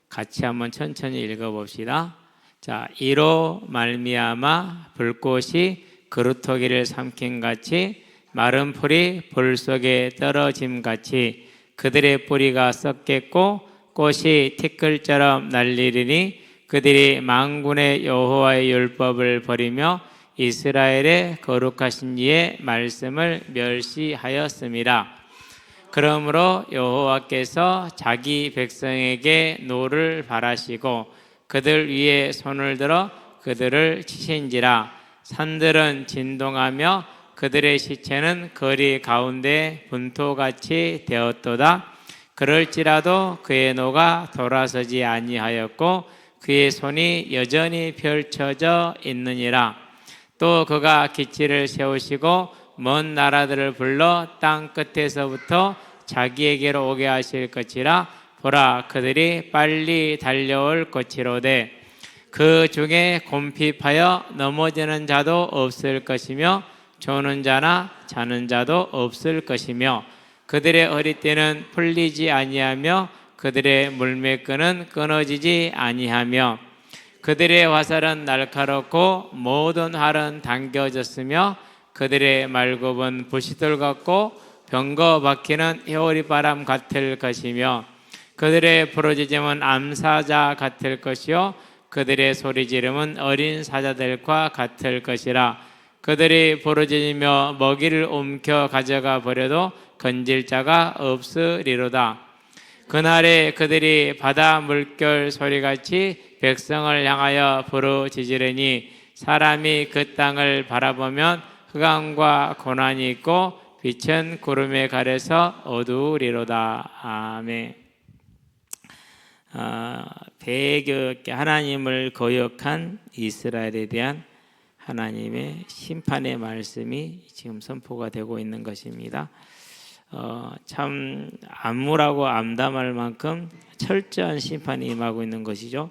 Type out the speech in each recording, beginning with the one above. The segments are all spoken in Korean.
같이 한번 천천히 읽어봅시다. 자, 이로 말미암아 불꽃이 그루터기를 삼킨같이 마른 풀이 불 속에 떨어짐같이 그들의 뿌리가 썩겠고 꽃이 티끌처럼 날리리니 그들이 만군의 여호와의 율법을 버리며 이스라엘의 거룩하신 이의 말씀을 멸시하였습니다. 그러므로 여호와께서 자기 백성에게 노를 발하시고 그들 위에 손을 들어 그들을 치신지라. 산들은 진동하며 그들의 시체는 거리 가운데 분토같이 되었도다. 그럴지라도 그의 노가 돌아서지 아니하였고 그의 손이 여전히 펼쳐져 있느니라. 또 그가 기치를 세우시고 먼 나라들을 불러 땅 끝에서부터 자기에게로 오게 하실 것이라. 보라, 그들이 빨리 달려올 것이로되 그 중에 곰핍하여 넘어지는 자도 없을 것이며 조는 자나 자는 자도 없을 것이며 그들의 허리띠는 풀리지 아니하며 그들의 물매끈은 끊어지지 아니하며 그들의 화살은 날카롭고 모든 활은 당겨졌으며 그들의 말굽은 부싯돌 같고 병거 박히는 회오리바람 같을 것이며 그들의 부르짖음은 암사자 같을 것이요 그들의 소리지름은 어린 사자들과 같을 것이라. 그들이 부르짖으며 먹이를 옮겨 가져가 버려도 건질 자가 없으리로다. 그날에 그들이 바다 물결 소리같이 백성을 향하여 부르짖으리니 사람이 그 땅을 바라보면 흑암과 고난이 있고 빛은 구름에 가려서 어두우리로다. 아멘. 배교롭게 하나님을 거역한 이스라엘에 대한 하나님의 심판의 말씀이 지금 선포가 되고 있는 것입니다. 참 암울하고 암담할 만큼 철저한 심판이 임하고 있는 것이죠.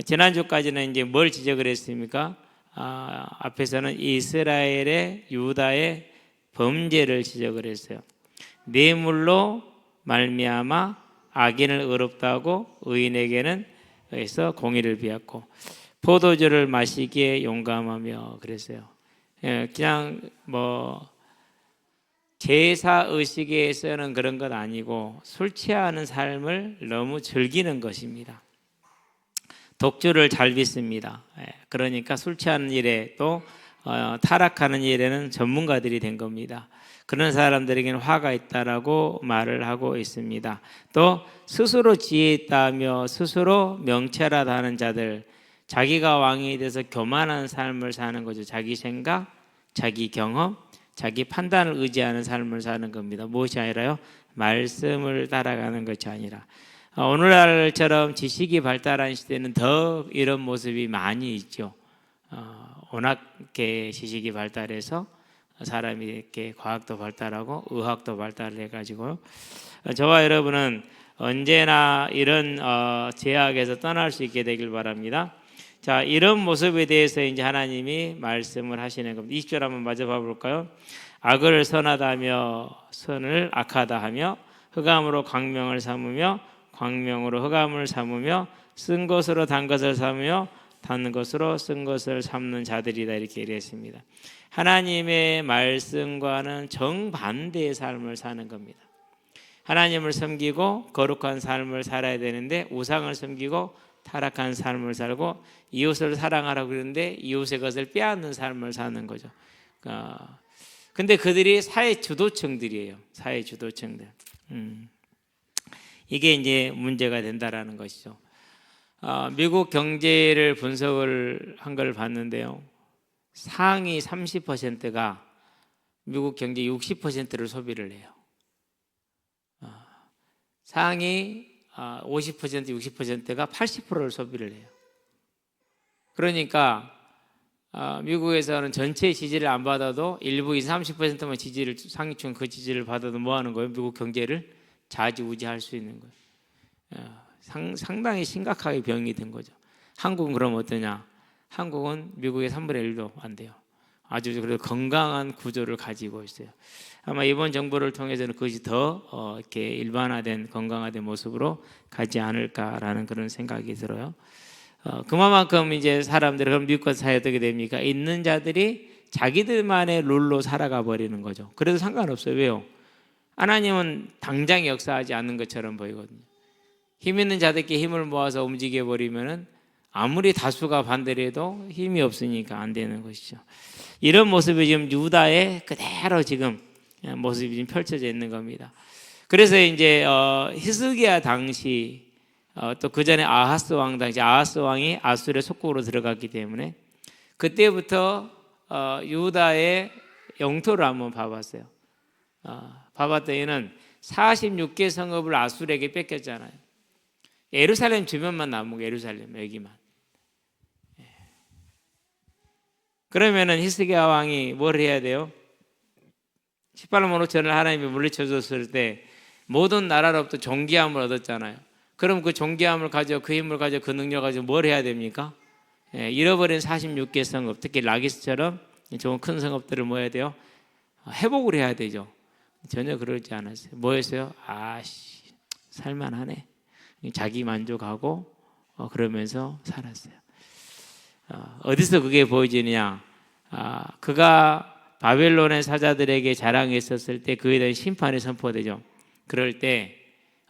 지난주까지는 이제 뭘 지적을 했습니까? 앞에서는 이스라엘의 유다의 범죄를 지적을 했어요. 뇌물로 말미암아 악인을 의롭다고 의인에게는 그래서 공의를 비웠고 포도주를 마시기에 용감하며 그랬어요. 그냥 뭐 제사 의식에서는 그런 것 아니고 술 취하는 삶을 너무 즐기는 것입니다. 독주를 잘 빚습니다. 그러니까 술 취하는 일에 또 타락하는 일에는 전문가들이 된 겁니다. 그런 사람들에게는 화가 있다라고 말을 하고 있습니다. 또 스스로 지혜 있다며 스스로 명철하다는 자들, 자기가 왕이 돼서 교만한 삶을 사는 거죠. 자기 생각, 자기 경험, 자기 판단을 의지하는 삶을 사는 겁니다. 무엇이 아니라요? 말씀을 따라가는 것이 아니라. 오늘날처럼 지식이 발달한 시대는 더 이런 모습이 많이 있죠. 워낙 지식이 발달해서 사람이 이렇게 과학도 발달하고 의학도 발달해가지고 저와 여러분은 언제나 이런 제약에서 떠날 수 있게 되길 바랍니다. 자, 이런 모습에 대해서 이제 하나님이 말씀을 하시는 겁니다. 20절 한번 마저 봐볼까요? 악을 선하다며 선을 악하다 하며 흑암으로 광명을 삼으며 광명으로 흑암을 삼으며 쓴 것으로 단 것을 삼으며 단 것으로 쓴 것을 삼는 자들이다, 이렇게 얘기했습니다. 하나님의 말씀과는 정반대의 삶을 사는 겁니다. 하나님을 섬기고 거룩한 삶을 살아야 되는데 우상을 섬기고 타락한 삶을 살고 이웃을 사랑하라고 그러는데 이웃의 것을 빼앗는 삶을 사는 거죠. 근데 그들이 사회 주도층들이에요. 사회 주도층들. 이게 이제 문제가 된다라는 것이죠. 미국 경제를 분석을 한 걸 봤는데요. 상위 30%가 미국 경제 60%를 소비를 해요. 상위 50%, 60%가 80%를 소비를 해요. 그러니까 미국에서는 전체 지지를 안 받아도 일부 20, 30%만 지지를 상위층 그 지지를 받아도 뭐 하는 거예요? 미국 경제를 좌지우지할 수 있는 거예요. 상당히 심각하게 병이 된 거죠. 한국은 그럼 어떠냐? 한국은 미국의 3분의 1도 안 돼요. 아주 그래도 건강한 구조를 가지고 있어요. 아마 이번 정부를 통해서는 그것이 더 이렇게 일반화된 건강화된 모습으로 가지 않을까라는 그런 생각이 들어요. 그만큼 이제 사람들이 그럼 미국과 사회 어떻게 됩니까? 있는 자들이 자기들만의 룰로 살아가 버리는 거죠. 그래도 상관없어요. 왜요? 하나님은 당장 역사하지 않는 것처럼 보이거든요. 힘 있는 자들께 힘을 모아서 움직여 버리면은 아무리 다수가 반대를 해도 힘이 없으니까 안 되는 것이죠. 이런 모습이 지금 유다의 그대로 지금 모습이 지금 펼쳐져 있는 겁니다. 그래서 이제 히스기야 당시 또 그 전에 아하스 왕 당시 아하스 왕이 아수르의 속국으로 들어갔기 때문에 그때부터 유다의 영토를 한번 봐봤어요. 봐봤더니는 46개 성읍을 아수르에게 뺏겼잖아요. 예루살렘 주변만 남은 거, 예루살렘 여기만. 그러면은 히스기야 왕이 뭘 해야 돼요? 18만 5천을 하나님이 물리쳐줬을 때 모든 나라로부터 존귀함을 얻었잖아요. 그럼 그 존귀함을 가지고 그 힘을 가지고 그 능력을 가지고 뭘 해야 됩니까? 잃어버린 46개 성읍, 특히 라기스처럼 좋은 큰 성읍들을 뭐 해야 돼요? 회복을 해야 되죠. 전혀 그러지 않았어요. 뭐였어요? 살만하네. 자기 만족하고 그러면서 살았어요. 어디서 그게 보여지느냐? 그가 바벨론의 사자들에게 자랑했었을 때 그에 대한 심판이 선포되죠. 그럴 때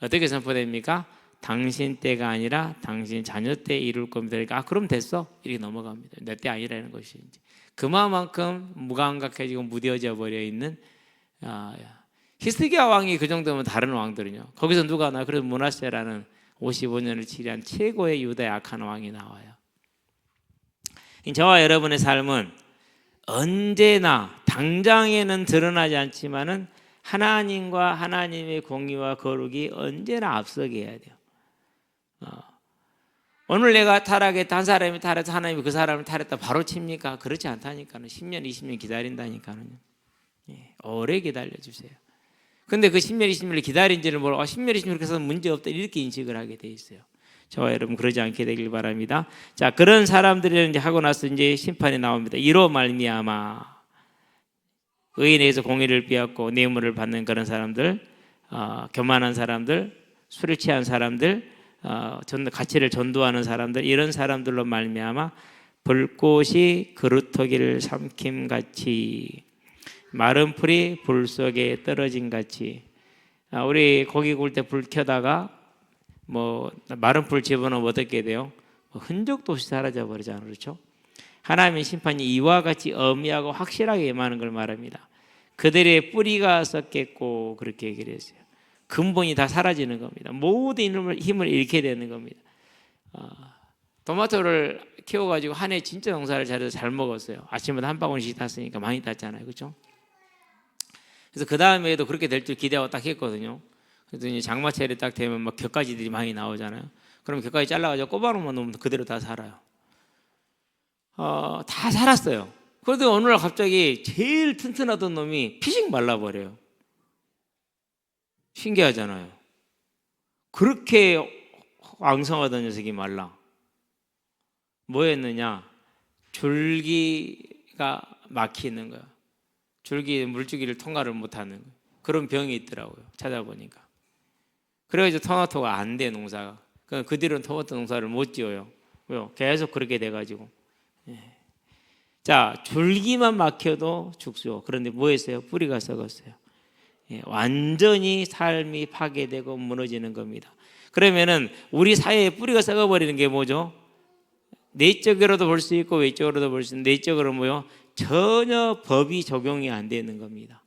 어떻게 선포됩니까? 당신 때가 아니라 당신 자녀 때 이룰 겁니다. 그러니까 그럼 됐어 이렇게 넘어갑니다. 내 때 아니라는 것이 이제 그만큼 무감각해지고 무뎌져 버려 있는 히스기야 왕이 그 정도면 다른 왕들은요. 거기서 누가 나와요? 그래서 므낫세라는 55년을 치리한 최고의 유다의 악한 왕이 나와요. 저와 여러분의 삶은 언제나 당장에는 드러나지 않지만은 하나님과 하나님의 공의와 거룩이 언제나 앞서게 해야 돼요. 오늘 내가 타락했다, 한 사람이 타락해서 하나님이 그 사람을 타락했다 바로 칩니까? 그렇지 않다니까요. 10년, 20년 기다린다니까요. 오래 기다려주세요. 근데 그 10년, 20년을 기다린지를 모르고 10년, 20년 그렇게 해서 문제없다 이렇게 인식을 하게 돼 있어요. 저와 여러분 그러지 않게 되길 바랍니다. 자, 그런 사람들을 이제 하고 나서 이제 심판이 나옵니다. 이로 말미암아 의인에 의해서 공의를 빼앗고 뇌물을 받는 그런 사람들, 교만한 사람들, 술을 취한 사람들, 가치를 전도하는 사람들, 이런 사람들로 말미암아 불꽃이 그루터기를 삼킴같이 마른 풀이 불 속에 떨어진 같이. 우리 고기 구울 때 불 켜다가 뭐 마른 풀 집어넣으면 어떻게 돼요? 흔적도 없이 사라져 버리잖아요. 그렇죠? 하나님의 심판이 이와 같이 엄미하고 확실하게 임하는 걸 말합니다. 그들의 뿌리가 썩겠고 그렇게 얘기를 했어요. 근본이 다 사라지는 겁니다. 모든 힘을 잃게 되는 겁니다. 토마토를 키워가지고 한 해 진짜 농사를 잘해서 잘 먹었어요. 아침마다 한 바구니씩 땄으니까 많이 땄잖아요. 그렇죠? 그래서 그 다음에도 그렇게 될 줄 기대하고 딱 했거든요. 그래서 이제 장마철이 딱 되면 막 격가지들이 많이 나오잖아요. 그럼 격가지 잘라가지고 꼽아놓으면 놓으면 그대로 다 살아요. 다 살았어요. 그런데 어느 날 갑자기 제일 튼튼하던 놈이 피식 말라버려요. 신기하잖아요. 그렇게 왕성하던 녀석이 말라. 뭐였느냐? 줄기가 막히는 거야. 물줄기를 통과를 못하는 거야. 그런 병이 있더라고요. 찾아보니까. 그래가지고 토마토가 안 돼, 농사가. 그 뒤로는 토마토 농사를 못 지어요. 왜요? 계속 그렇게 돼가지고. 자, 줄기만 막혀도 죽죠. 그런데 뭐 했어요? 뿌리가 썩었어요. 완전히 삶이 파괴되고 무너지는 겁니다. 그러면은 우리 사회에 뿌리가 썩어버리는 게 뭐죠? 내적으로도 볼 수 있고 외적으로도 볼 수 있는, 내적으로 뭐요? 전혀 법이 적용이 안 되는 겁니다.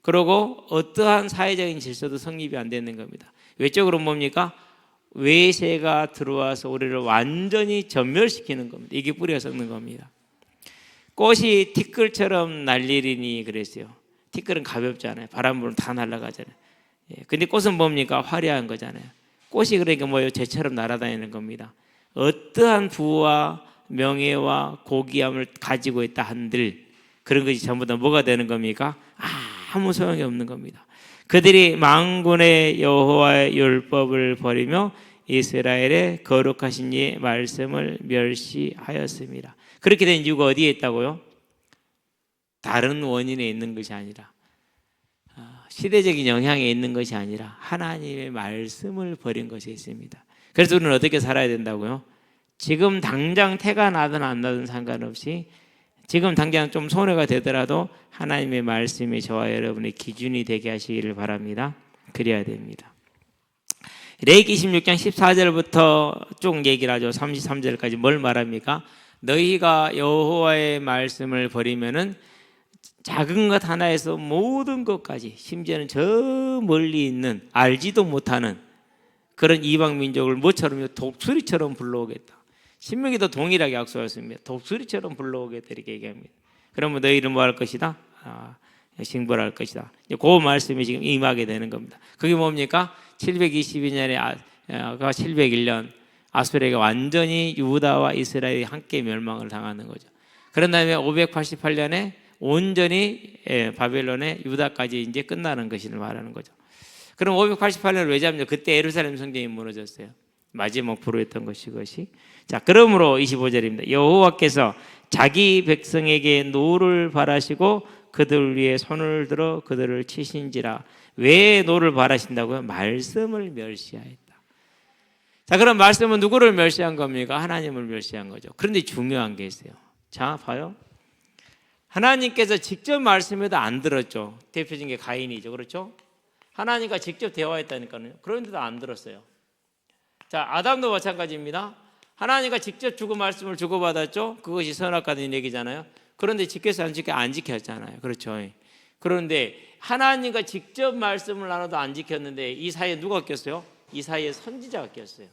그리고 어떠한 사회적인 질서도 성립이 안 되는 겁니다. 외적으로 뭡니까? 외세가 들어와서 우리를 완전히 전멸시키는 겁니다. 이게 뿌리가 썩는 겁니다. 꽃이 티끌처럼 날리리니 그랬어요. 티끌은 가볍잖아요. 바람 불면 다 날아가잖아요. 근데 꽃은 뭡니까? 화려한 거잖아요. 꽃이 그러니까 뭐예요? 재처럼 날아다니는 겁니다. 어떠한 부와 명예와 고귀함을 가지고 있다 한들 그런 것이 전부 다 뭐가 되는 겁니까? 아무 소용이 없는 겁니다. 그들이 만군의 여호와의 율법을 버리며 이스라엘의 거룩하신 이의 말씀을 멸시하였습니다. 그렇게 된 이유가 어디에 있다고요? 다른 원인에 있는 것이 아니라 시대적인 영향에 있는 것이 아니라 하나님의 말씀을 버린 것이 있습니다. 그래서 우리는 어떻게 살아야 된다고요? 지금 당장 태가 나든 안 나든 상관없이 지금 당장 좀 손해가 되더라도 하나님의 말씀이 저와 여러분의 기준이 되게 하시기를 바랍니다. 그래야 됩니다. 레위기 26장 14절부터 쭉 얘기를 하죠. 33절까지 뭘 말합니까? 너희가 여호와의 말씀을 버리면은 작은 것 하나에서 모든 것까지, 심지어는 저 멀리 있는 알지도 못하는 그런 이방 민족을 뭐처럼요? 독수리처럼 불러오겠다. 신명기도 동일하게 약속했습니다. 독수리처럼 불러오겠다 이렇게 얘기합니다. 그러면 너희는 뭐 할 것이다? 징벌할 것이다. 그 말씀이 지금 임하게 되는 겁니다. 그게 뭡니까? 722년에 701년 아수르가 완전히 유다와 이스라엘이 함께 멸망을 당하는 거죠. 그런 다음에 588년에 온전히 바벨론의 유다까지 이제 끝나는 것을 말하는 거죠. 그럼 588년을 왜 잡냐? 그때 예루살렘 성전이 무너졌어요. 마지막 불후했던 것이 그것이. 자, 그러므로 25절입니다. 여호와께서 자기 백성에게 노를 바라시고 그들 위에 손을 들어 그들을 치신지라. 왜 노를 바라신다고요? 말씀을 멸시하였다. 자, 그럼 말씀은 누구를 멸시한 겁니까? 하나님을 멸시한 거죠. 그런데 중요한 게 있어요. 자, 봐요. 하나님께서 직접 말씀해도 안 들었죠. 대표적인 게 가인이죠. 그렇죠? 하나님과 직접 대화했다니까요. 그런데도 안 들었어요. 자, 아담도 마찬가지입니다. 하나님과 직접 말씀을 주고받았죠. 그것이 선악과인 얘기잖아요. 그런데 지켜서 안 지켰잖아요. 그렇죠? 그런데 하나님과 직접 말씀을 나눠도 안 지켰는데 이 사이에 누가 꼈어요? 이 사이에 선지자가 꼈어요.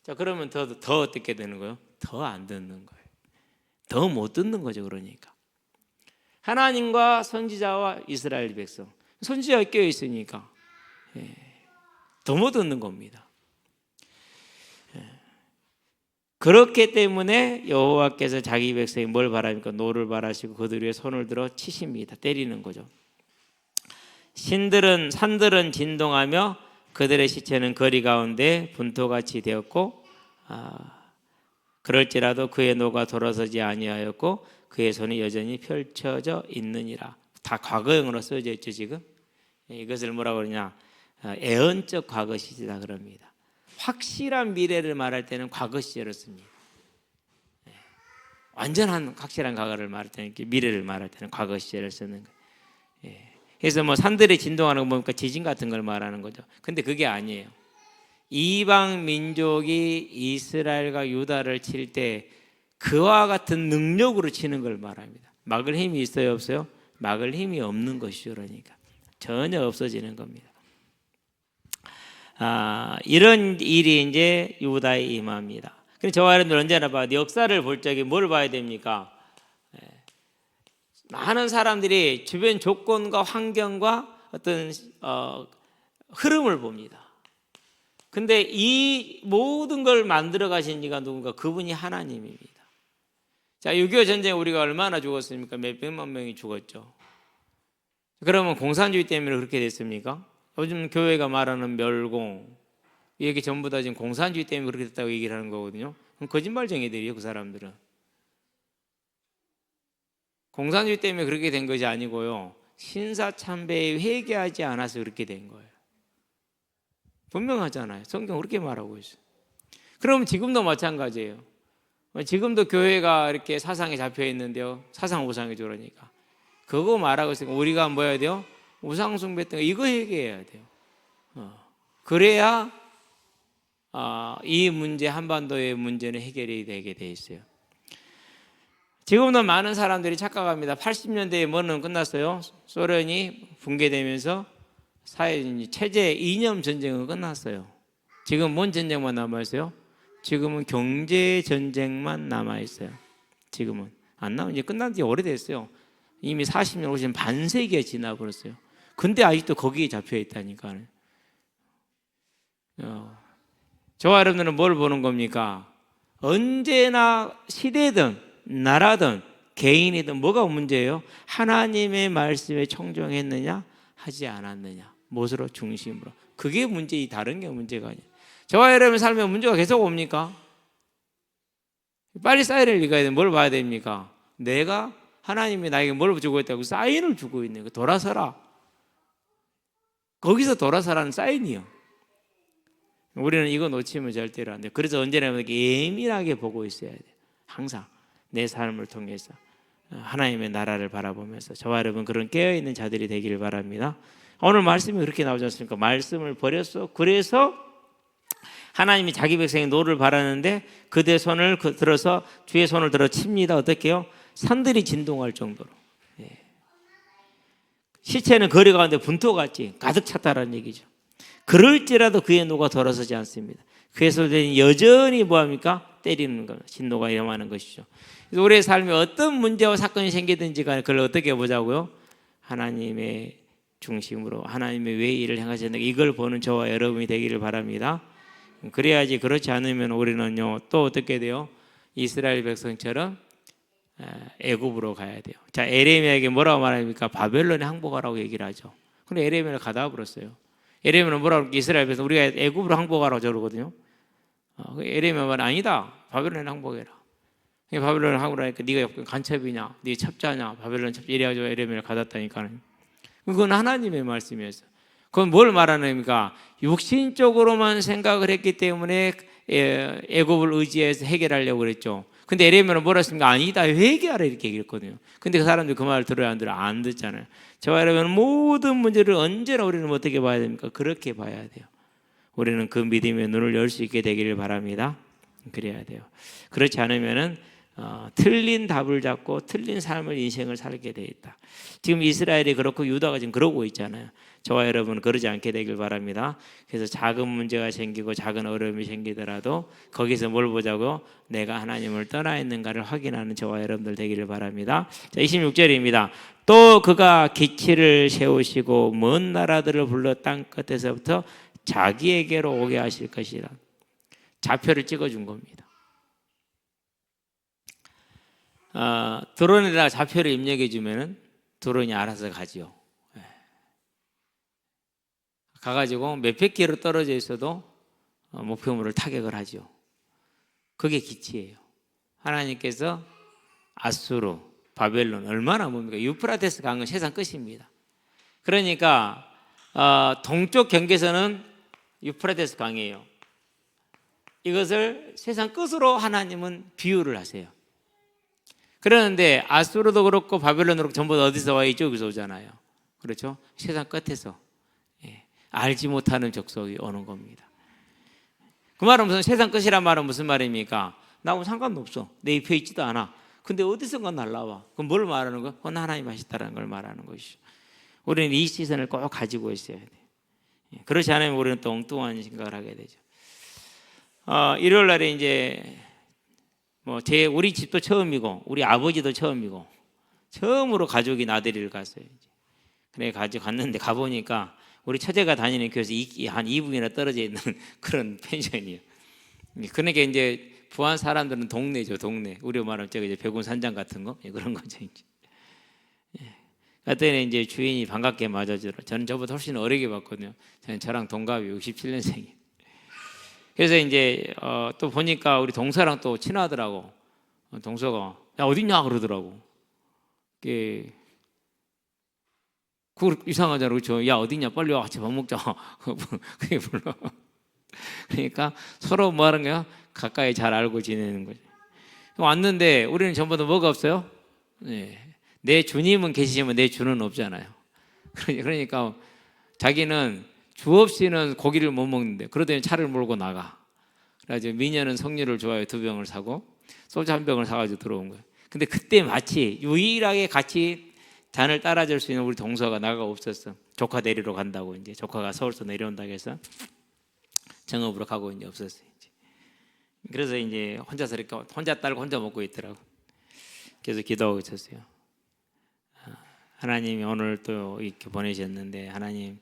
자, 그러면 더 어떻게 되는 거예요? 더 안 듣는 거예요. 더 못 듣는 거죠. 그러니까 하나님과 선지자와 이스라엘 백성, 선지자가 껴 있으니까 더 못 듣는 겁니다. 그렇기 때문에 여호와께서 자기 백성이 뭘 바랍니까? 노를 바라시고 그들 위에 손을 들어 치십니다. 때리는 거죠. 산들은 진동하며 그들의 시체는 거리 가운데 분토같이 되었고 그럴지라도 그의 노가 돌아서지 아니하였고 그의 손이 여전히 펼쳐져 있느니라. 다 과거형으로 써져 있죠. 지금 이것을 뭐라고 그러냐, 애언적 과거 시제다 그럽니다. 확실한 미래를 말할 때는 과거 시제로 씁니다. 완전한 확실한 과거를 말할 때는, 미래를 말할 때는 과거 시제를 쓰는 거예요. 그래서 뭐 산들이 진동하는 거 보니까 지진 같은 걸 말하는 거죠. 근데 그게 아니에요. 이방 민족이 이스라엘과 유다를 칠 때 그와 같은 능력으로 치는 걸 말합니다. 막을 힘이 있어요, 없어요? 막을 힘이 없는 것이죠. 그러니까 전혀 없어지는 겁니다. 이런 일이 이제 유다에 임합니다. 그래서 저와 여러분들 언제나 역사를 볼 적에 뭘 봐야 됩니까? 많은 사람들이 주변 조건과 환경과 어떤 흐름을 봅니다. 근데 이 모든 걸 만들어 가신 이가 누군가? 그분이 하나님입니다. 자, 6.25 전쟁에 우리가 얼마나 죽었습니까? 몇백만 명이 죽었죠. 그러면 공산주의 때문에 그렇게 됐습니까? 요즘 교회가 말하는 멸공, 이게 전부 다 지금 공산주의 때문에 그렇게 됐다고 얘기를 하는 거거든요. 그럼 거짓말쟁이들이에요, 그 사람들은. 공산주의 때문에 그렇게 된 것이 아니고요, 신사참배에 회개하지 않아서 그렇게 된 거예요. 분명하잖아요. 성경 그렇게 말하고 있어요. 그럼 지금도 마찬가지예요. 지금도 교회가 이렇게 사상에 잡혀 있는데요, 사상 우상이죠. 그러니까 그거 말하고 있으니까 우리가 뭐 해야 돼요? 우상숭배 때문에 이거 회개해야 돼요. 그래야 이 문제, 한반도의 문제는 해결이 되게 돼 있어요. 지금도 많은 사람들이 착각합니다. 80년대에 뭐는 끝났어요? 소련이 붕괴되면서 체제 이념 전쟁은 끝났어요. 지금 뭔 전쟁만 남아있어요? 지금은 경제 전쟁만 남아있어요. 지금은 안 나오면 이제 끝난 지 오래됐어요. 이미 40년, 50년, 반세기가 지나버렸어요. 근데 아직도 거기에 잡혀 있다니까요. 저와 여러분들은 뭘 보는 겁니까? 언제나 시대든 나라든 개인이든 뭐가 문제예요? 하나님의 말씀에 청종했느냐 하지 않았느냐, 무엇으로? 중심으로. 그게 문제이, 다른 게 문제가 아니에요. 저와 여러분의 삶에 문제가 계속 옵니까? 빨리 사인을 읽어야 돼. 뭘 봐야 됩니까? 내가 하나님이 나에게 뭘 주고 있다고 사인을 주고 있는 거. 돌아서라. 거기서 돌아서라는 사인이요. 우리는 이거 놓치면 절대로 안 돼요. 그래서 언제나 이렇게 예민하게 보고 있어야 돼요. 항상 내 삶을 통해서 하나님의 나라를 바라보면서 저와 여러분 그런 깨어있는 자들이 되기를 바랍니다. 오늘 말씀이 그렇게 나오지 않습니까? 말씀을 버렸어. 그래서 하나님이 자기 백성의 노를 바라는데 그대 손을 들어서 주의 손을 들어 칩니다. 어떻게 해요? 산들이 진동할 정도로. 시체는 거리 가운데 분토같이 가득 찼다라는 얘기죠. 그럴지라도 그의 노가 돌아서지 않습니다. 그의 손은 여전히 뭐합니까? 때리는 것, 진노가 임하는 것이죠. 그래서 우리의 삶에 어떤 문제와 사건이 생기든지 간에 그걸 어떻게 보자고요? 하나님의 중심으로 하나님의 왜 일을 행하셨는가 이걸 보는 저와 여러분이 되기를 바랍니다. 그래야지. 그렇지 않으면 우리는요 또 어떻게 돼요? 이스라엘 백성처럼 애굽으로 가야 돼요. 자, 에레미야에게 뭐라고 말합니까? 바벨론에 항복하라고 얘기를 하죠. 근데 에레미야를 가다 버렸어요. 에레미야는 뭐라고 이스라엘 백성 우리가 애굽으로 항복하라고 저러거든요. 에레미야 말 아니다. 바벨론에 항복해라. 바벨론에 항복하니까 네가 간첩이냐, 네 첩자냐, 바벨론 첩자 이래가지고 에레미야를 가뒀다니까. 그건 하나님의 말씀이었어요. 그건 뭘 말하는 겁니까? 육신적으로만 생각을 했기 때문에 애굽을 의지해서 해결하려고 그랬죠. 근데 에레미야는 뭐라 했습니까? 아니다, 회개하라 이렇게 얘기했거든요. 근데 그 사람들이 그 말을 들어야 안 들어요? 안 듣잖아요. 저와 여러분 모든 문제를 언제나 우리는 어떻게 봐야 됩니까? 그렇게 봐야 돼요. 우리는 그 믿음의 눈을 열 수 있게 되기를 바랍니다. 그래야 돼요. 그렇지 않으면은 틀린 답을 잡고 틀린 삶을 인생을 살게 돼 있다. 지금 이스라엘이 그렇고 유다가 지금 그러고 있잖아요. 저와 여러분은 그러지 않게 되길 바랍니다. 그래서 작은 문제가 생기고 작은 어려움이 생기더라도 거기서 뭘 보자고? 내가 하나님을 떠나 있는가를 확인하는 저와 여러분들 되기를 바랍니다. 자, 26절입니다. 또 그가 기치를 세우시고 먼 나라들을 불러 땅 끝에서부터 자기에게로 오게 하실 것이라. 좌표를 찍어준 겁니다. 드론에다가 좌표를 입력해 주면은 드론이 알아서 가지요. 가가지고 몇백 킬로 떨어져 있어도 목표물을 타격을 하죠. 그게 기치예요. 하나님께서 아수르, 바벨론 얼마나 뭡니까? 유프라테스 강은 세상 끝입니다. 그러니까 동쪽 경계선은 유프라테스 강이에요. 이것을 세상 끝으로 하나님은 비유를 하세요. 그러는데 아수르도 그렇고 바벨론도 그렇고 전부 어디서 와? 이쪽에서 오잖아요. 그렇죠? 세상 끝에서 알지 못하는 족속이 오는 겁니다. 그 말은 무슨 세상 끝이란 말은 무슨 말입니까? 나하고 상관도 없어. 내 입에 있지도 않아. 근데 어디선가 날라와. 그럼 뭘 말하는 거야? 그건 하나님 하시다라는 걸 말하는 것이죠. 우리는 이 시선을 꼭 가지고 있어야 돼요. 그렇지 않으면 우리는 또 엉뚱한 생각을 하게 되죠. 일요일 날에 이제 우리 집도 처음이고 우리 아버지도 처음이고 처음으로 가족이 나들이를 갔어요. 그래 가지고 갔는데 가보니까 우리 처제가 다니는 교회에서 한 2분이나 떨어져 있는 그런 펜션이에요. 그러니까 이제 부안 사람들은 동네죠, 동네. 우리 말하면 이제 백운 산장 같은 거 그런 거죠. 이제. 그때 이제 주인이 반갑게 맞아주더라. 저는 저보다 훨씬 어리게 봤거든요. 저랑 동갑이 67년생이에요. 그래서 이제 또 보니까 우리 동서랑 또 친하더라고. 동서가 야 어딨냐 그러더라고. 그거 이상하잖아, 그렇죠? 야 어딨냐, 빨리 와 같이 밥 먹자. 그게 불러. 그러니까 서로 뭐 하는 거야? 가까이 잘 알고 지내는 거죠. 왔는데 우리는 전부 다 뭐가 없어요? 내 주님은 계시지만 내 주는 없잖아요. 그러니까 자기는 주 없이는 고기를 못 먹는데 그러더니 차를 몰고 나가. 그래서 미녀는 석류를 좋아해 2병을 사고 소주 1병을 사가지고 들어온 거예요. 근데 그때 마치 유일하게 같이 잔을 따라줄 수 있는 우리 동서가 나가 없었어. 조카 내리러 간다고 이제 조카가 서울서 내려온다고 해서 정읍으로 가고 이제 없었어요. 이제. 그래서 이제 혼자서 이렇게 혼자 딸고 혼자 먹고 있더라고. 그래서 기도하고 있었어요. 하나님이 오늘 또 이렇게 보내셨는데 하나님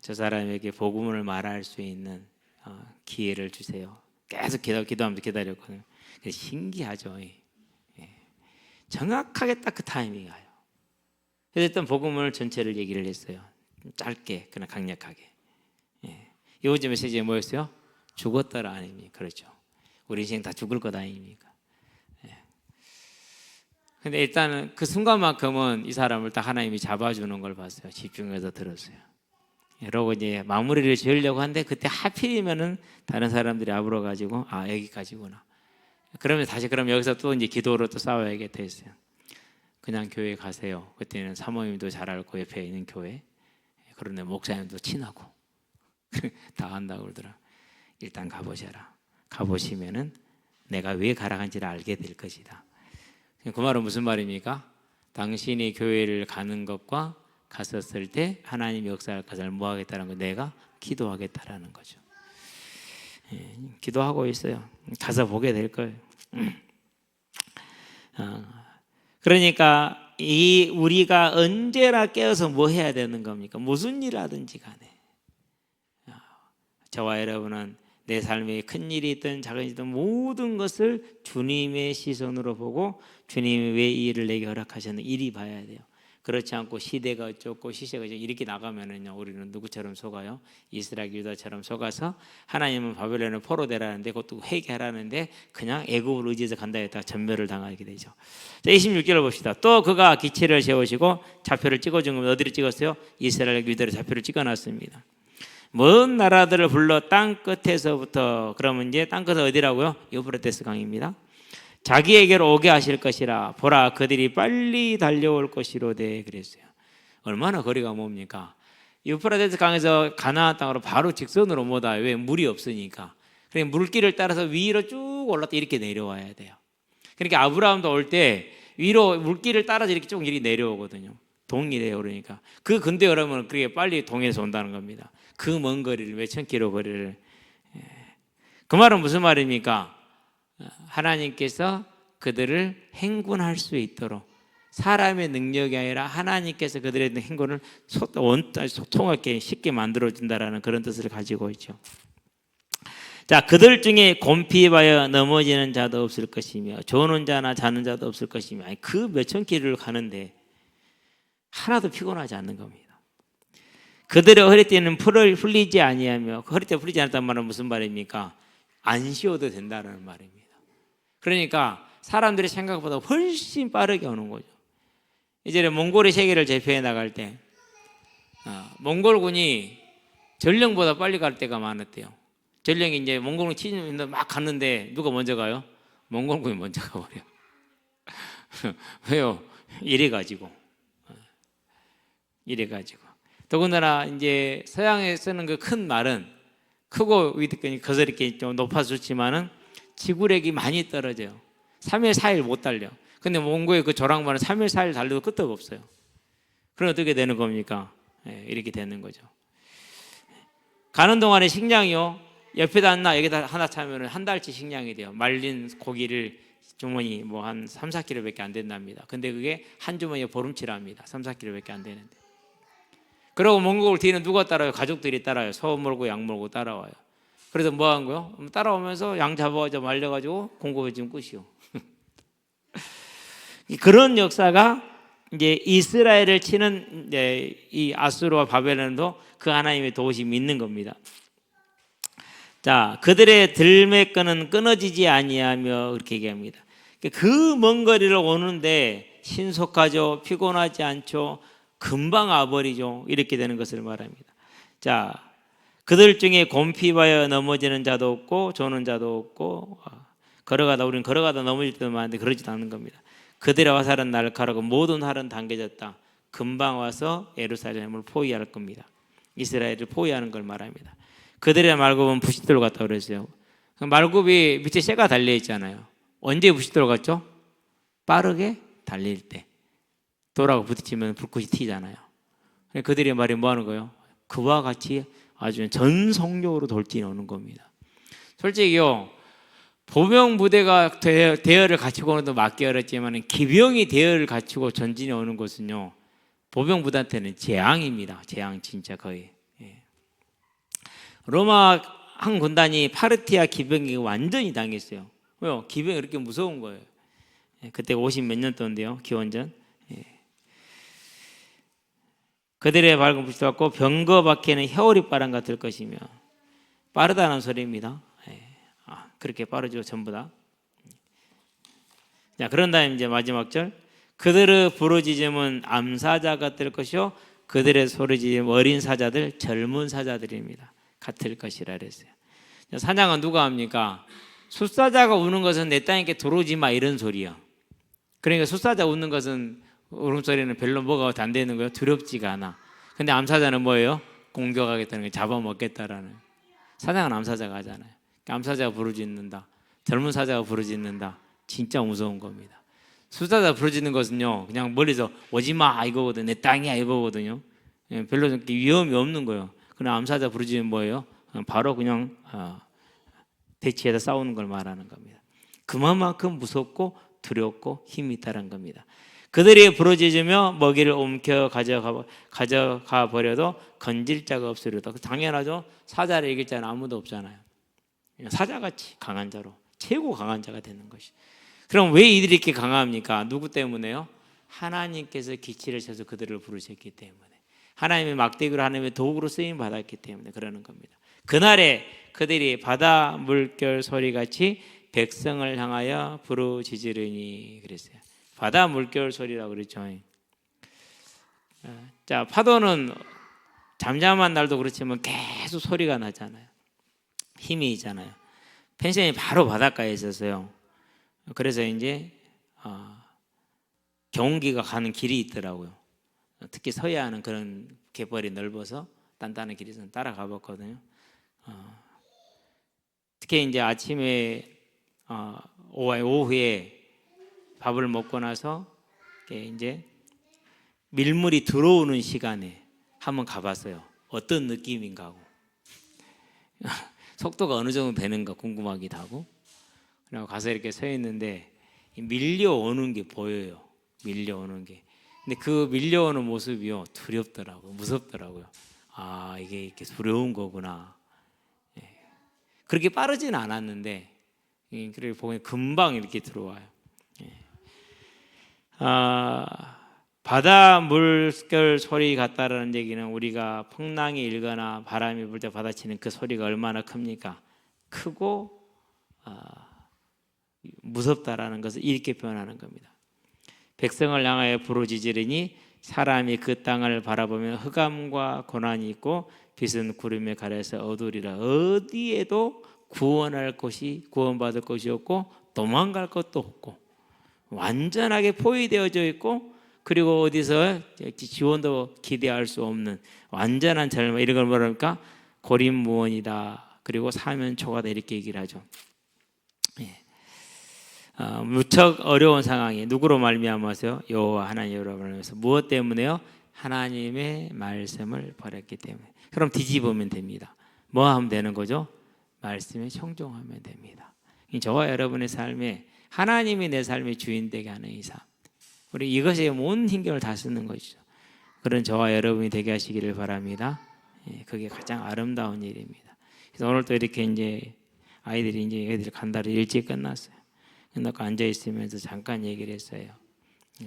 저 사람에게 복음을 말할 수 있는 기회를 주세요. 계속 기도하면서 기다렸거든요. 신기하죠. 정확하게 딱 그 타이밍이 와요. 그래서 일단 복음을 전체를 얘기를 했어요. 짧게 그러나 강력하게. 요즘 메시지가 뭐였어요? 죽었더라 아닙니까? 그렇죠. 우리 인생 다 죽을 것 아닙니까? 근데 일단은 그 순간만큼은 이 사람을 딱 하나님이 잡아주는 걸 봤어요. 집중해서 들었어요. 그러고 이제 마무리를 지으려고 하는데 그때 하필이면은 다른 사람들이 아부러 가지고 아 여기까지구나. 그러면 다시 그럼 여기서 또 이제 기도로 또 싸워야겠다 했어요. 그냥 교회 가세요. 그때는 사모님도 잘 알고 옆에 있는 교회. 그런데 목사님도 친하고 다 한다고 그러더라. 일단 가보셔라. 가보시면은 내가 왜 가라간지를 알게 될 것이다. 그 말은 무슨 말입니까? 당신이 교회를 가는 것과 갔었을 때 하나님 역사할 것을 뭐 하겠다는 거 내가 기도하겠다라는 거죠. 기도하고 있어요. 가서 보게 될 거예요. 그러니까 이 우리가 언제나 깨어서 뭐 해야 되는 겁니까? 무슨 일 하든지 간에 저와 여러분은 내 삶에 큰 일이 있든 작은 일이든 모든 것을 주님의 시선으로 보고 주님이 왜 이 일을 내게 허락하셨는지 이리 봐야 돼요. 그렇지 않고 시대가 어쩌고 시세가 어쩌고 이렇게 나가면은요 우리는 누구처럼 속아요? 이스라엘 유다처럼 속아서 하나님은 바벨론을 포로되라는데 그것도 회개하라는데 그냥 애굽을 의지해서 간다 했다가 전멸을 당하게 되죠. 자 26절을 봅시다. 또 그가 기체를 세우시고 좌표를 찍어준 겁니다. 어디를 찍었어요? 이스라엘 유다를 좌표를 찍어놨습니다. 먼 나라들을 불러 땅 끝에서부터 그러면 이제 땅 끝은 어디라고요? 유프라테스 강입니다. 자기에게로 오게 하실 것이라 보라 그들이 빨리 달려올 것이로되 그랬어요. 얼마나 거리가 멉니까? 유프라테스 강에서 가나안 땅으로 바로 직선으로 못 와요. 왜? 물이 없으니까. 그러니까 물길을 따라서 위로 쭉 올랐다 이렇게 내려와야 돼요. 그러니까 아브라함도 올 때 위로 물길을 따라서 이렇게 쭉 이렇게 내려오거든요. 동일해요. 그러니까 그 근데 여러분 그게 빨리 동해에서 온다는 겁니다. 그 먼 거리를 몇천 킬로 거리를. 그 말은 무슨 말입니까? 하나님께서 그들을 행군할 수 있도록 사람의 능력이 아니라 하나님께서 그들의 행군을 소통하게 쉽게 만들어준다라는 그런 뜻을 가지고 있죠. 자, 그들 중에 곤피하여 넘어지는 자도 없을 것이며 조는 자나 자는 자도 없을 것이며 그 몇천 킬로를 가는데 하나도 피곤하지 않는 겁니다. 그들의 허리띠는 풀을 풀리지 아니하며 그 허리띠가 풀리지 않았다는 말은 무슨 말입니까? 안 쉬어도 된다는 말입니다. 그러니까 사람들이 생각보다 훨씬 빠르게 오는 거죠. 이제 몽골의 세계를 제패해 나갈 때 몽골군이 전령보다 빨리 갈 때가 많았대요. 전령이 이제 몽골군 치는데 막 갔는데 누가 먼저 가요? 몽골군이 먼저 가버려. 왜요? 이래가지고. 더군다나 이제 서양에 쓰는 그 큰 말은 크고 거스럽게 좀 높아서 좋지만은 지구력이 많이 떨어져요. 3일 4일 못 달려. 근데 몽고의 그 조랑말은 3일 4일 달려도 끄떡 없어요. 그럼 어떻게 되는 겁니까? 이렇게 되는 거죠. 가는 동안에 식량이요. 옆에다 하나 여기다 하나 차면 한 달치 식량이 돼요. 말린 고기를 주머니 뭐 한 3, 4kg밖에 안 된답니다. 근데 그게 한 주머니에 보름치랍니다. 3, 4kg밖에 안 되는데. 그리고 몽골 뒤는 누가 따라요? 가족들이 따라요. 소 몰고 양 몰고 따라와요. 그래서 뭐 한 거요? 따라오면서 양 잡아가지고 말려가지고 공급해 주면 끝이요. 그런 역사가 이제 이스라엘을 치는 이 아수르와 바벨론도 그 하나님의 도우심이 있는 겁니다. 자, 그들의 들매끈은 끊어지지 아니하며 그렇게 얘기합니다. 그 먼 거리를 오는데 신속하죠, 피곤하지 않죠, 금방 와버리죠. 이렇게 되는 것을 말합니다. 자, 그들 중에 곤피하여 넘어지는 자도 없고 조는 자도 없고 우리는 걸어가다 넘어질 때도 많은데 그러지도 않는 겁니다. 그들의 화살은 날카롭고 모든 활은 당겨졌다. 금방 와서 예루살렘을 포위할 겁니다. 이스라엘을 포위하는 걸 말합니다. 그들의 말굽은 부싯돌 같다고 그랬어요. 말굽이 밑에 쇠가 달려 있잖아요. 언제 부싯돌 같죠? 빠르게 달릴 때 돌하고 부딪히면 불꽃이 튀잖아요. 그들의 말이 뭐 하는 거예요? 그와 같이 아주 전속력으로 돌진해 오는 겁니다. 솔직히요, 보병 부대가 대열을 갖추고 오는 것도 맞기 어렵지만 기병이 대열을 갖추고 전진해 오는 것은요, 보병 부대한테는 재앙입니다. 재앙 진짜 거의. 로마 한 군단이 파르티아 기병이 완전히 당했어요. 왜요? 기병이 그렇게 무서운 거예요. 그때 50 몇 년도인데요, 기원전. 그들의 밝은 불이 받고 병거 밖에는 혀오리 바람 같을 것이며, 빠르다는 소리입니다. 그렇게 빠르죠, 전부 다. 자, 그런 다음에 이제 마지막 절, 그들의 부르짖음은 암사자가 될 것이요 그들의 소리짖음 어린 사자들 젊은 사자들입니다. 같을 것이라 그랬어요. 사냥은 누가 합니까? 숫사자가 우는 것은 내 땅에 들어오지 마 이런 소리야. 그러니까 숫사자 우는 것은 울음소리는 별로 뭐가 안 되는 거예요. 두렵지가 않아. 근데 암사자는 뭐예요? 공격하겠다는 거예요. 잡아먹겠다라는. 사냥은 암사자가 하잖아요. 암사자가 부르짖는다. 젊은 사자가 부르짖는다. 진짜 무서운 겁니다. 숫사자 부르짖는 것은요 그냥 멀리서 오지마 이거거든. 내 땅이야 이거거든요. 별로 위험이 없는 거예요. 그러나 암사자 부르짖으면 뭐예요? 바로 그냥 대치해서 싸우는 걸 말하는 겁니다. 그만큼 무섭고 두렵고 힘이 있다는 겁니다. 그들이 부르짖으며 먹이를 옮겨 가져가 버려도 건질 자가 없으리로다. 당연하죠. 사자를 이길 자는 아무도 없잖아요. 사자같이 강한 자로 최고 강한 자가 되는 것이. 그럼 왜 이들이 이렇게 강합니까? 누구 때문에요? 하나님께서 기치를 쳐서 그들을 부르셨기 때문에. 하나님의 막대기로 하나님의 도구로 쓰임 받았기 때문에 그러는 겁니다. 그날에 그들이 바다 물결 소리같이 백성을 향하여 부르짖으리니 그랬어요. 바다 물결 소리라고 그랬죠. 자, 파도는 잠잠한 날도 그렇지만 계속 소리가 나잖아요. 힘이 있잖아요. 펜션이 바로 바닷가에 있었어요. 그래서 이제 경운기가 가는 길이 있더라고요. 특히 서해안은 그런 갯벌이 넓어서 단단한 길이 있어서 따라가 봤거든요. 특히 이제 아침에 오후에 밥을 먹고 나서 이제 밀물이 들어오는 시간에 한번 가봤어요. 어떤 느낌인가 하고 속도가 어느 정도 되는가 궁금하기도 하고 그리고 가서 이렇게 서 있는데 밀려오는 게 보여요. 밀려오는 게. 근데 그 밀려오는 모습이요 두렵더라고요. 무섭더라고요. 아 이게 이렇게 두려운 거구나. 그렇게 빠르진 않았는데 그렇게 보면 금방 이렇게 들어와요. 바다 물결 소리 같다라는 얘기는 우리가 풍랑이 일거나 바람이 불 때 받아치는 그 소리가 얼마나 큽니까? 크고 무섭다라는 것을 이렇게 표현하는 겁니다. 백성을 향하여 부르짖으리니 사람이 그 땅을 바라보면 흑암과 고난이 있고 빛은 구름에 가려서 어두우리라. 어디에도 구원받을 곳이 없고 도망갈 것도 없고 완전하게 포위되어져 있고 그리고 어디서 지원도 기대할 수 없는 완전한 절망 이런 걸 뭐랄까 고립무원이다. 그리고 사면초가다 이렇게 얘기를 하죠. 무척 어려운 상황이 누구로 말미암아서요? 여호와 하나님으로 말미암아서. 무엇 때문에요? 하나님의 말씀을 버렸기 때문에. 그럼 뒤집으면 됩니다. 뭐 하면 되는 거죠? 말씀에 청종하면 됩니다. 저와 여러분의 삶에 하나님이 내 삶의 주인 되게 하는 이 삶, 우리 이것에 온 힘을 다 쓰는 것이죠. 그런 저와 여러분이 되게 하시기를 바랍니다. 그게 가장 아름다운 일입니다. 그래서 오늘 또 이렇게 이제 아이들이 이제 애들 간다를 일찍 끝났어요. 끝나고 앉아 있으면서 잠깐 얘기를 했어요.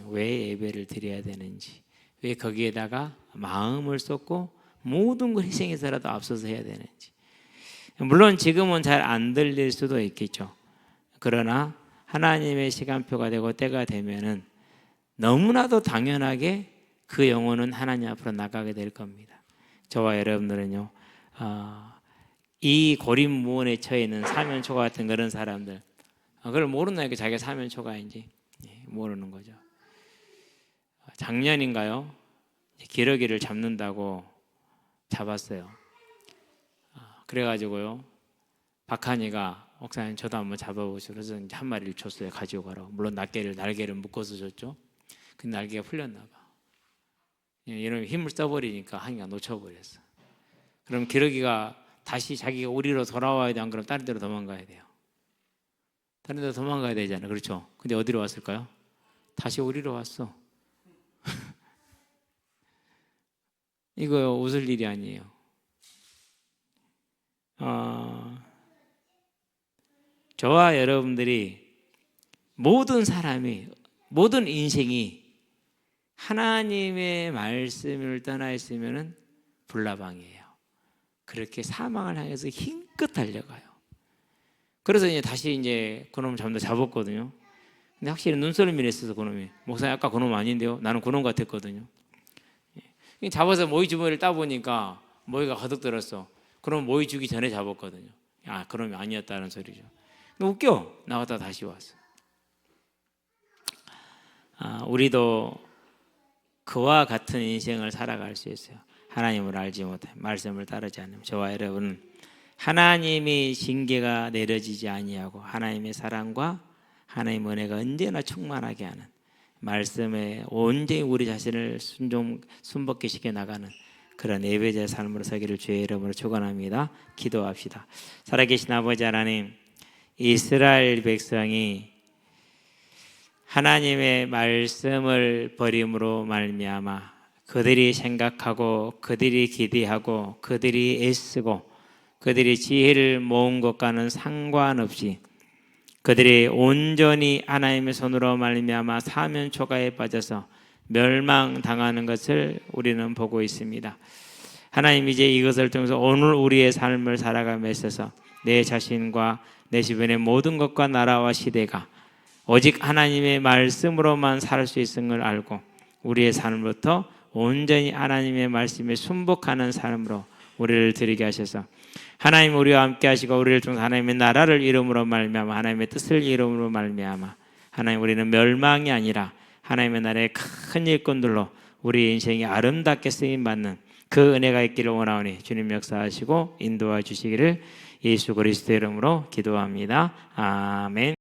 왜 예배를 드려야 되는지, 왜 거기에다가 마음을 쏟고 모든 걸 희생해서라도 앞서서 해야 되는지. 물론 지금은 잘 안 들릴 수도 있겠죠. 그러나 하나님의 시간표가 되고 때가 되면은 너무나도 당연하게 그 영혼은 하나님 앞으로 나가게 될 겁니다. 저와 여러분들은요, 이 고립무원에 처해 있는 사면초가 같은 그런 사람들, 그걸 모른다니까 자기가 사면초가인지 모르는 거죠. 작년인가요? 기러기를 잡는다고 잡았어요. 그래가지고요, 박한이가 목사님 저도 한번 잡아보시고 그래서 이제 한 마리를 줬어요. 가지고 가라고. 물론 날개를 묶어서 줬죠. 근데 날개가 풀렸나 봐. 이놈이 힘을 써버리니까 한이가 놓쳐버렸어. 그럼 기러기가 다시 자기가 우리로 돌아와야 돼? 안 그러면 다른 데로 도망가야 돼요? 다른 데로 도망가야 되잖아요. 그렇죠? 근데 어디로 왔을까요? 다시 우리로 왔어. 이거 웃을 일이 아니에요. 저와 여러분들이 모든 사람이 모든 인생이 하나님의 말씀을 떠나 있으면은 불나방이에요. 그렇게 사망을 향해서 힘껏 달려가요. 그래서 이제 다시 이제 그놈을 잡았거든요. 근데 확실히 눈썰미를 했어서 그놈이 목사님 아까 그놈 아닌데요? 나는 그놈 같았거든요. 잡아서 모이 주머니를 따보니까 모이가 가득 들었어. 그럼 모이 주기 전에 잡았거든요. 아, 그놈이 아니었다는 소리죠. 웃겨. 나갔다 다시 왔어. 우리도 그와 같은 인생을 살아갈 수 있어요. 하나님을 알지 못해 말씀을 따르지 않으면. 저와 여러분은 하나님의 징계가 내려지지 아니하고 하나님의 사랑과 하나님의 은혜가 언제나 충만하게 하는 말씀에 온전히 우리 자신을 순복게 시켜 나가는 그런 예배자의 삶으로 서기를 주의 이름으로 축원합니다. 기도합시다. 살아계신 아버지 하나님, 이스라엘 백성이 하나님의 말씀을 버림으로 말미암아 그들이 생각하고 그들이 기대하고 그들이 애쓰고 그들이 지혜를 모은 것과는 상관없이 그들이 온전히 하나님의 손으로 말미암아 사면 초가에 빠져서 멸망당하는 것을 우리는 보고 있습니다. 하나님, 이제 이것을 통해서 오늘 우리의 삶을 살아감에 있어서 내 자신과 내 주변의 모든 것과 나라와 시대가 오직 하나님의 말씀으로만 살 수 있는 걸 알고 우리의 삶부터 온전히 하나님의 말씀에 순복하는 삶으로 우리를 드리게 하셔서 하나님 우리와 함께 하시고 우리를 통해서 하나님의 나라를 이름으로 말미암아 하나님의 뜻을 이름으로 말미암아 하나님 우리는 멸망이 아니라 하나님의 나라의 큰 일꾼들로 우리 인생이 아름답게 쓰임받는 그 은혜가 있기를 원하오니 주님 역사하시고 인도해 주시기를 예수 그리스도의 이름으로 기도합니다. 아멘.